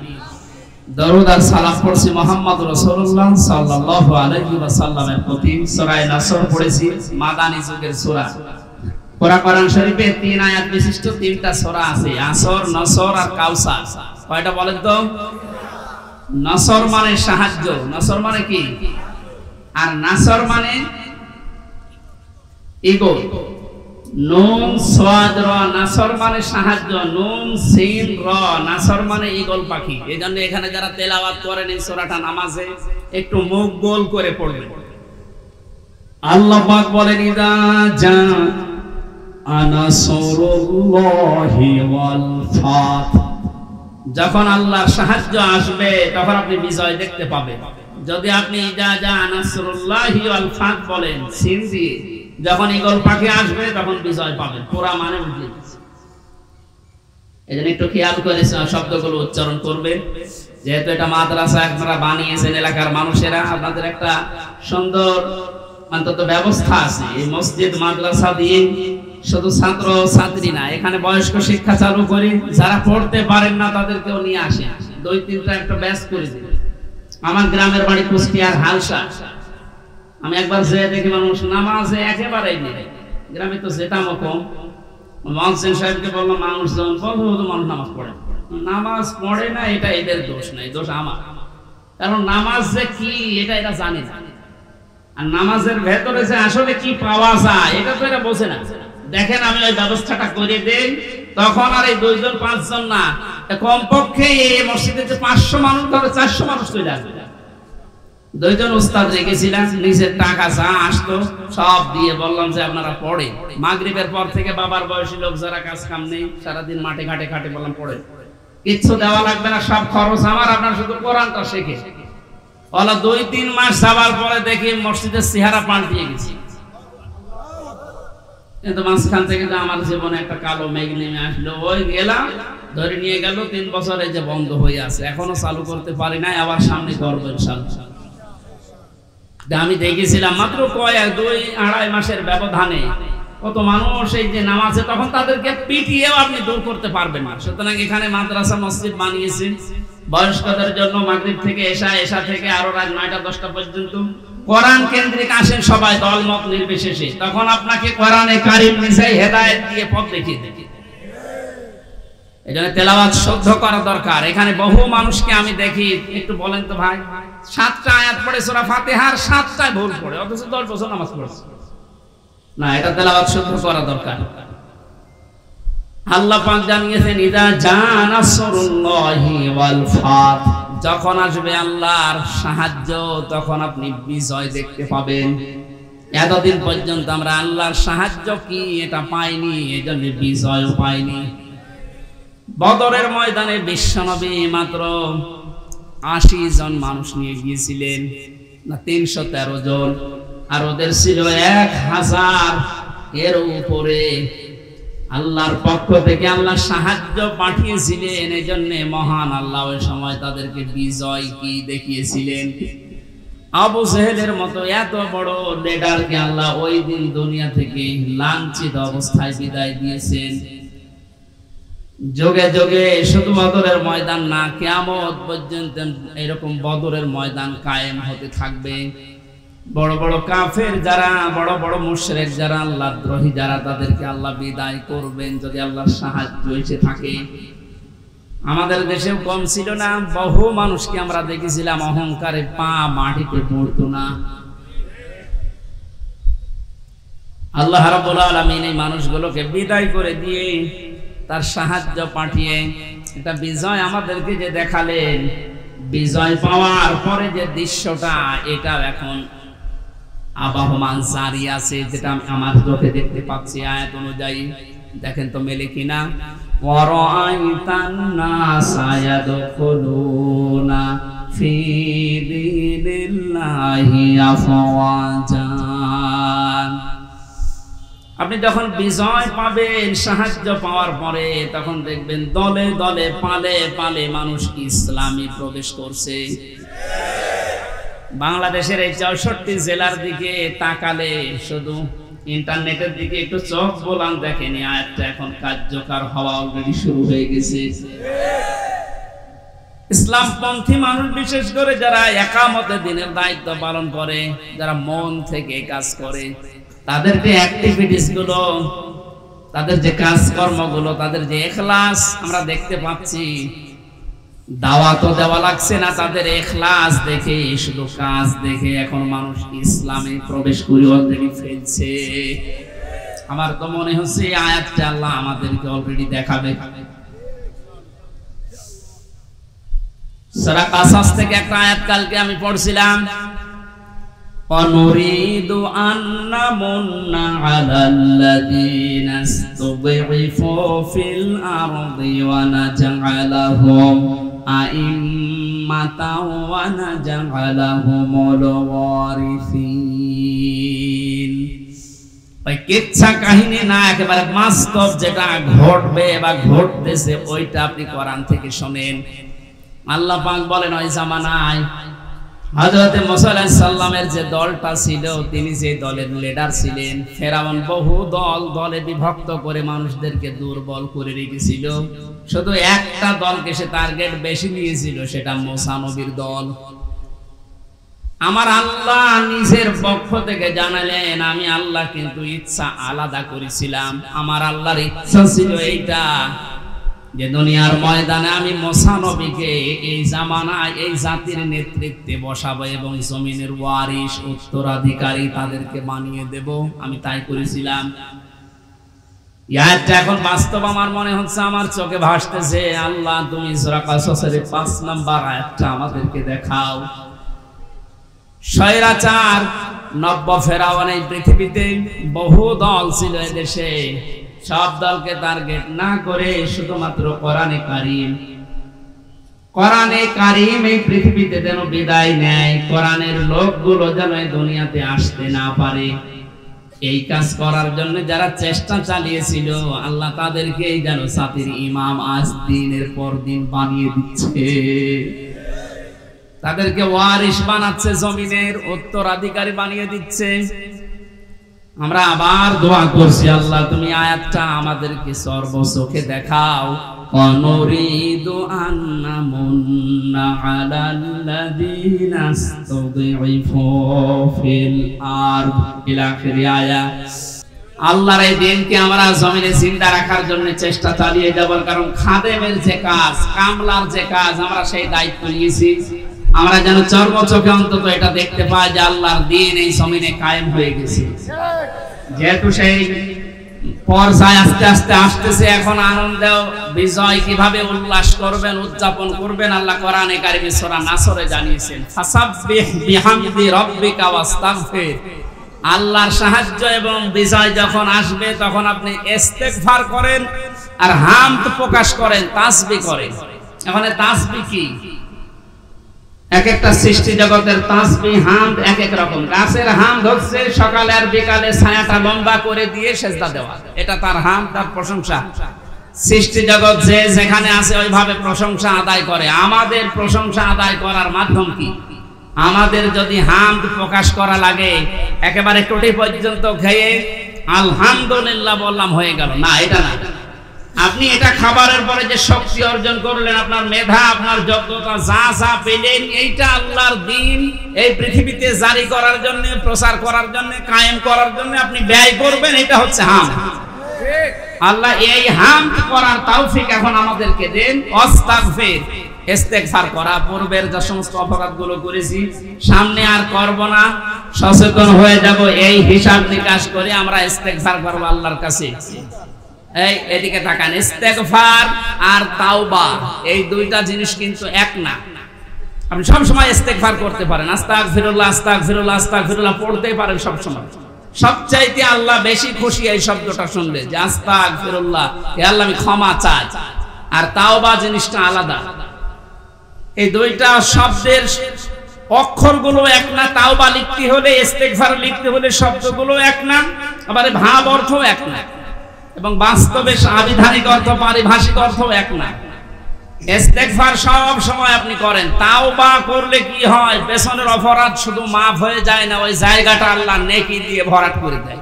দরুদ আর সালাম পড়ছি মুহাম্মদ রাসূলুল্লাহ সাল্লাল্লাহু আলাইহি ওয়াসাল্লামের প্রতি। সূরা নাসর পড়েছি, মাদানী যুগের সূরা। কোরআন শরীফে 3 আয়াত বিশিষ্ট 3টা সূরা আছে, আসর, নসর আর কাউসার। কয়টা বলেন তো? নসর মানে সাহায্য, নসর মানে কি? আর নাসর মানে ইগো। নুন সাদ র, নাসর মানে সাহায্য, নুন সিন র, নাসর মানে ঈগল পাখি। এজন্য এখানে যারা তেলাওয়াত করেন এই সূরাটা নামাজে, একটু মুখ গোল করে পড়বেন। আল্লাহ পাক বলেন, ইযা জা আনাসরুল্লাহি ওয়াল ফাত। যখন আল্লাহর সাহায্য আসবে তখন আপনি বিজয় দেখতে পাবেন। যদি আপনি ইযা জা আনাসরুল্লাহি ওয়াল ফাত বলেন সিন দিয়ে, যখন ঈগল পাখি আসবে তখন বিজয় পাবেন। পুরা মানে বুঝিয়ে দিচ্ছি। এজন্য একটু খেয়াল করে শব্দগুলো উচ্চারণ করবে। যেহেতু এটা মাদ্রাসা আপনারা বানিয়েছেন, এলাকার মানুষেরা, আপনাদের একটা সুন্দর অন্তত ব্যবস্থা আছে। এই মসজিদ মাদ্রাসা দিয়ে শুধু ছাত্র ছাত্রী না, এখানে বয়স্ক শিক্ষা চালু করি, যারা পড়তে পারেন না তাদেরকেও নিয়ে আসে, 2-3টা একটা ব্যাচ করে দিই। আমার গ্রামের বাড়ি কুষ্টিয়ার হালসা। আমি একবার যে দেখি মানুষ নামাজে একেবারেই নেই, গ্রামে তো যেতামও কম। মহসিন সাহেবকে বললাম, মানুষজন বহুত মানুষ নামাজ পড়ে, নামাজ পড়ে না, এটা এদের দোষ নাই, দোষ আমার। কারণ নামাজ যে কি এটা এরা জানে না, আর নামাজের ভেতরে যে আসলে কি পাওয়া যায় এটা তো এরা বোঝে না। দেখেন আমি ওই ব্যবস্থাটা করে দেই, তখন আর এই 2-5 না, কমপক্ষে এই মসজিদে যে 500 মানুষ, ধরে 400 মানুষ চলে আসবে। 2জন উস্তাদ রেখেছিলাম, নিজের টাকা যা আসতো সব দিয়ে বললাম যে আপনারা পড়ে। মাগরিবের পর থেকে বাবার বয়সী লোক যারা কাজ কাম নেই, সারাদিন মাঠে ঘাটে খাটে, বললাম পড়ে, কিচ্ছু দেওয়া লাগবে না, সব খরচ আমার, আপনার শুধু কোরআনটা শেখে। ওলা 2-3 মাস যাবার পরে দেখি মসজিদের চেহারা পাল্টিয়ে গেছে। কিন্তু মাঝখান থেকে আমার জীবনে একটা কালো মেঘ নেমে আসলো, ওই গেলাম, ধরে নিয়ে গেল। 3 বছরে যে বন্ধ হয়ে আছে, এখনো চালু করতে পারি নাই, আবার সামনে করবো ইনশাআল্লাহ। আমি দেখেছিলাম মাত্র 2-2.5 মাসের ব্যবধানে কত মানুষ এই যে নামাজে, তখন তাদেরকে পিটিয়েও আপনি দূর করতে পারবেন না। সুতরাং এখানে মাদ্রাসা মসজিদ বানিয়েছেন বয়স্কদের জন্য, মাগরিব থেকে এশা, এশা থেকে আরো রাত 9টা-10টা পর্যন্ত কোরআন কেন্দ্রিক আসেন সবাই, দলমত নির্বিশেষে। তখন আপনাকে কোরআনে কারিম মিশাই হেদায়েত দিয়ে পথ দেখিয়ে দেবে। এজন্য তেলাওয়াত শুদ্ধ করা দরকার। এখানে বহু মানুষকে আমি দেখি, একটু বলেন তো ভাই, 7টা আয়াত পড়ে সূরা ফাতিহার 7টায় ভুল পড়ে, অথচ 10 বছর নামাজ পড়ছে না। এটা তেলাওয়াত শুদ্ধ করা দরকার। আল্লাহ পাক জানিয়েছেন, ইদা জাআ নাসরুল্লাহি ওয়াল ফাত, যখন আসবে আল্লাহর সাহায্য তখন আপনি বিজয় দেখতে পাবেন। এতদিন পর্যন্ত আমরা আল্লাহর সাহায্য কি এটা পাইনি, এজন্য বিজয়ও পাইনি। বদরের ময়দানে বিশ্বনবী মাত্র 80 জন মানুষ নিয়ে গিয়েছিলেন, না 313 জন, আর ওদের ছিল 1000 এর উপরে। আল্লাহর পক্ষ থেকে আল্লাহ সাহায্য পাঠিয়েছিলেন, এই জন্য মহান আল্লাহ ওই সময় তাদেরকে বিজয় কি দেখিয়েছিলেন। আবু জেহেলের মতো এত বড় লিডারকে আল্লাহ ওই দিন দুনিয়া থেকে লাঞ্ছিত অবস্থায় বিদায় দিয়েছেন। যোগে যোগে শুধু বদরের ময়দান না, কিয়ামত পর্যন্ত এরকম বদরের ময়দান কায়েম হতে থাকবে। বড় বড় কাফের যারা, বড় বড় মুশরিক যারা, আল্লাহদ্রোহী যারা, তাদেরকে আল্লাহ বিদায় করবেন যদি আল্লাহর সাহায্য এসে থাকে। আমাদের দেশেও কম ছিল না, বহু মানুষকে আমরা দেখেছিলাম অহংকারে পা মাটিতে পড়তো না। আল্লাহ রাব্বুল আলামিন এই মানুষগুলোকে বিদায় করে দিয়ে তার সাহায্য পাঠিয়ে এটা বিজয় আমাদেরকে যে দেখালেন, বিজয় পাওয়ার পরে যে দৃশ্যটা, এটা এখন আবাহমান জারি আছে, যেটা আমার চোখে দেখতে পাচ্ছি আয়াত অনুযায়ী। দেখেন তো মেলে কিনা। ওয়ারাআইতান নাসা ইয়াদখুলুনা ফি দীনিল্লাহি আফওয়াজা। আপনি যখন বিজয় পাবেন, সাহায্য পাওয়ার পরে, তখন দেখবেন দলে দলে, পালে পালে মানুষ ইসলামে প্রবেশ করছে। বাংলাদেশের এই 64 জেলার দিকে তাকালে, শুধু ইন্টারনেটের দিকে একটু চোখ বোলান, দেখেনি আয়াতটা এখন কার্যকর হওয়া অলরেডি শুরু হয়ে গেছে। ইসলামপন্থী মানুষ, বিশেষ করে যারা একামতে দিনের দায়িত্ব পালন করে, যারা মন থেকে কাজ করে, তাদের যে অ্যাক্টিভিটিস গুলো, তাদের যে কাজকর্মগুলো, তাদের যে ইখলাস আমরা দেখতে পাচ্ছি। দাওয়াতও দেওয়া লাগছে না, তাদের ইখলাস দেখে, শুধু কাজ দেখে এখন মানুষ ইসলামে প্রবেশ করে অলরেডি ফেলছে। আমার তো মনে হচ্ছে এই আয়াতটা আল্লাহ আমাদেরকে অলরেডি দেখাবে। সূরা কাসাস থেকে একটা আয়াত কালকে আমি পড়ছিলাম, وَنُرِيدُ أَن نَّمُنَّ عَلَى الَّذِينَ اسْتُضْعِفُوا فِي الْأَرْضِ وَنَجْعَلَهُمْ أَئِمَّةً وَنَجْعَلَهُمُ الْوَارِثِينَ। ওই কিচ্ছা কাহিনী না, একেবারে বাস্তব যেটা ঘটবে বা ঘটতেছে ওইটা আপনি কোরআন থেকে শুনেন। আল্লাহ পাক বলেন, ওই জামানায় হযরত মুসা আলাইহিস সালামের যে দলটা ছিল, তিনি যে দলের লিডার ছিলেন, ফেরাউন বহু দলে বিভক্ত করে মানুষদেরকে দুর্বল করে রেখেছিল। শুধু একটা দলকে সে টার্গেট বেশি নিয়েছিল, সেটা মুসা নবীর দল। আমার আল্লাহ নিজের পক্ষ থেকে জানালেন, আমি আল্লাহ কিন্তু ইচ্ছা আলাদা করেছিলাম। আমার আল্লাহর ইচ্ছা ছিল এইটা, যে দুনিয়ার ময়দানে আমি মুসা নবীকে এই জামানায় এই জাতির নেতৃত্বে বসাবো এবং জমিনের ওয়ারিস, উত্তরাধিকারী তাদেরকে বানিয়ে দেব। আমি তাই করেছিলাম। এটা এখন বাস্তব আমার মনে হচ্ছে, আমার চোখে ভাসতেছে। আল্লাহ, তুমি সূরা কাসাসের 5 নম্বর আয়াতটা আমাদেরকে দেখাও। স্বৈরাচার নব্য ফেরাউন এই পৃথিবীতে বহু দল ছিল এদেশে, সব দলকে টার্গেট না করে শুধুমাত্র কোরআনে কারীম এই পৃথিবীতে যেন বিদায় নেয়, কোরআনের লোকগুলো যেন এই দুনিয়াতে আসতে না পারে, এই কাজ করার জন্য যারা চেষ্টা চালিয়েছিল, আল্লাহ তাদেরকেই যেন জাতির ইমাম আজ দিনের পর দিন বানিয়ে দিচ্ছে। তাদেরকে ওয়ারিস বানাচ্ছে, জমিনের উত্তরাধিকারী বানিয়ে দিচ্ছে। আমরা আবার দোয়া করছি, আল্লাহ তুমি আয়াতটা আমাদেরকে সর্বচোখে দেখাও। অনুরিদু আন্না মুন্না আলাল্লাযীনা ইসতুযইফু ফিল আরদ ইলা আখিরি আয়াত। আল্লাহর এই দিনকে আমরা জমিনে জিন্দা রাখার জন্য চেষ্টা চালিয়ে যাব, কারণ খাদেমের যে কাজ, কামলার যে কাজ, আমরা সেই দায়িত্ব নিয়েছি। আমরা যেন চর্মচোখে অন্তত এটা দেখতে পাই যে আল্লাহর দিন এই জমিনে কায়েম হয়ে গেছে। যেহেতু সেই পর্যায়ে আস্তে আস্তে আসতেছে, এখন আনন্দ বিজয় কিভাবে উল্লাস করবেন, উদযাপন করবেন, আল্লাহ কোরআনে কারিমে সূরা নাসরে জানিয়েছেন, ফাসাব্বিহ বিহামদি রাব্বিকা ওয়াস্তাগফির। আল্লাহর সাহায্য এবং বিজয় যখন আসবে তখন আপনি ইস্তেগফার করেন আর হামদ প্রকাশ করেন, তাসবিহ করেন। এখানে তাসবিহ কি? এক একটা সৃষ্টি জগতের তাসবিহ হামদ এক এক রকম। গাছের হামদ হচ্ছে সকালে আর বিকালে ছায়াটা লম্বা করে দিয়ে সেজদা দেওয়া, এটা তার হামদ, তার প্রশংসা। সৃষ্টি জগৎ যে যেখানে আছে ওইভাবে প্রশংসা আদায় করে। আমাদের প্রশংসা আদায় করার মাধ্যম কি? আমাদের যদি হামদ প্রকাশ করা লাগে একেবারে টোটি পর্যন্ত খেয়ে আলহামদুলিল্লাহ বললাম হয়ে গেল, না, এটা না। আপনি এটা খাবারের পরে যে শক্তি অর্জন করলেন, আপনার মেধা, আপনার যোগ্যতা, যা যা পেলেন, এইটা আল্লাহর দ্বীন এই পৃথিবীতে জারি করার জন্য, প্রচার করার জন্য, কায়েম করার জন্য আপনি ব্যয় করবেন, এটা হচ্ছে হামদ। আল্লাহ এই হামদ করার তৌফিক এখন আমাদেরকে দেন। আস্তাগফির, ইস্তেগফার করা, পূর্বের যে সমস্ত অপরাধগুলো করেছি সামনে আর করব না, সচেতন হয়ে যাব, এই হিসাব নিকাশ করে আমরা ইস্তেগফার করব আল্লাহর কাছে। এই এদিকে তাকান, ইস্তেগফার আর তাওবা এই দুইটা জিনিস কিন্তু এক না। আপনি সব সময় ইস্তেগফার করতে পারেন, আস্তাগফিরুল্লাহ আস্তাগফিরুল্লাহ আস্তাগফিরুল্লাহ পড়তেই পারেন সব সময়। সবচাইতে আল্লাহ বেশি খুশি এই শব্দটা শুনলে, যে আস্তাগফিরুল্লাহ, হে আল্লাহ আমি ক্ষমা চাই। আর তাওবা জিনিসটা আলাদা। এই দুইটা শব্দের অক্ষরগুলো এক না। তাওবা লিখতে হলে, ইস্তেগফার লিখতে হলে শব্দগুলো এক না, আবার ভাব অর্থ এক না, এবং বাস্তবে আবিধানিক অর্থ, পারিভাষিক অর্থ এক না। ইস্তেগফার সব সময় আপনি করেন, তাওবা করলে কি হয়? পেছনের অপরাধ শুধু মাফ হয়ে যায় না, ওই জায়গাটা আল্লাহ নেকি দিয়ে ভরাট করে দেয়।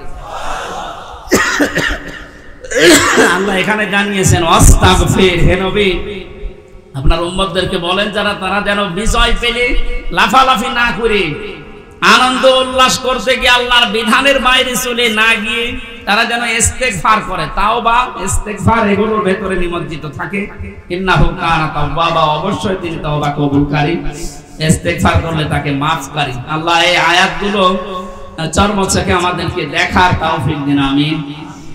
আল্লাহ এখানে জানিয়েছেন আস্তাগফির, হে নবী আপনার উম্মতদেরকে বলেন যারা, তারা যেন বিজয় পেলে লাফালাফি না করে, আনন্দ উল্লাস করতে গিয়ে আল্লাহর বিধানের বাইরে চলে না গিয়ে তারা যেন ইস্তেগফার করে। তাওবা, ইস্তেগফার এগুলোর ভেতরে নিমজ্জিত থাকে। ইন্নাহু কানা তাওয়াবা, অবশ্যই তিনি তওবা কবুলকারী, ইস্তেগফার করলে তাকে মাফকারী। আল্লাহ এই আয়াতগুলো চর্মচোখে আমাদেরকে দেখার তৌফিক দিন, আমিন।